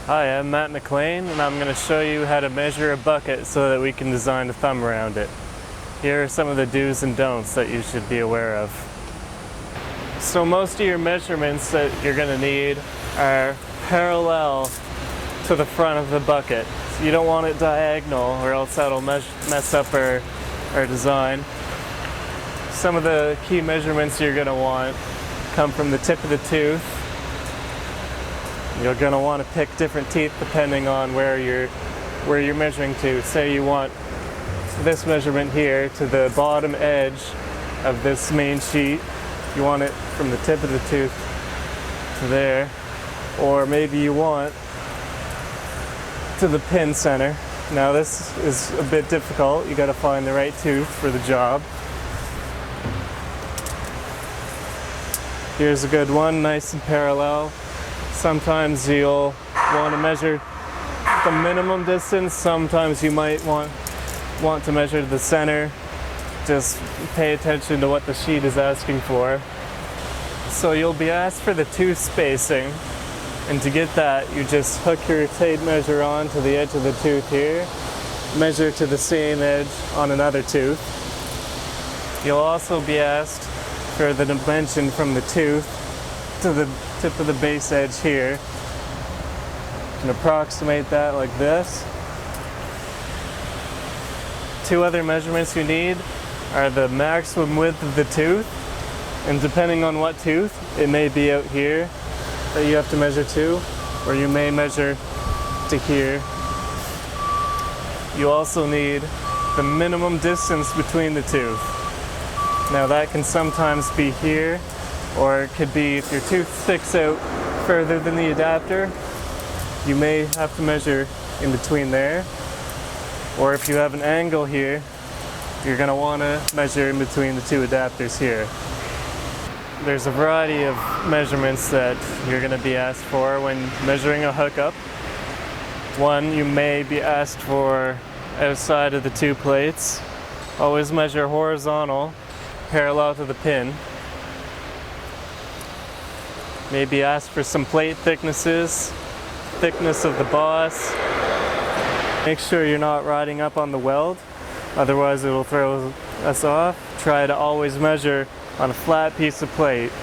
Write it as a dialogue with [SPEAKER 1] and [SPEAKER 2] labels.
[SPEAKER 1] Hi, I'm Matt McLean, and I'm going to show you how to measure a bucket so that we can design a thumb around it. Here are some of the do's and don'ts that you should be aware of. So most of your measurements that you're going to need are parallel to the front of the bucket. So you don't want it diagonal, or else that'll mess up our design. Some of the key measurements you're going to want come from the tip of the tooth. You're going to want to pick different teeth depending on where you're measuring to. Say you want this measurement here to the bottom edge of this main sheet. You want it from the tip of the tooth to there. Or maybe you want to the pin center. Now this is a bit difficult. You got to find the right tooth for the job. Here's a good one, nice and parallel. Sometimes you'll want to measure the minimum distance. Sometimes you might want to measure the center. Just pay attention to what the sheet is asking for. So you'll be asked for the tooth spacing, and to get that, you just hook your tape measure on to the edge of the tooth here, measure to the same edge on another tooth. You'll also be asked for the dimension from the tooth to the tip of the base edge here. You can approximate that like this. Two other measurements you need are the maximum width of the tooth, and depending on what tooth, it may be out here that you have to measure to, or you may measure to here. You also need the minimum distance between the tooth. Now that can sometimes be here, or it could be if your tooth sticks out further than the adapter, you may have to measure in between there. Or if you have an angle here, you're going to want to measure in between the two adapters here. There's a variety of measurements that you're going to be asked for when measuring a hookup. One, you may be asked for outside of the two plates. Always measure horizontal, parallel to the pin. Maybe ask for some plate thicknesses, thickness of the boss. Make sure you're not riding up on the weld, otherwise it'll throw us off. Try to always measure on a flat piece of plate.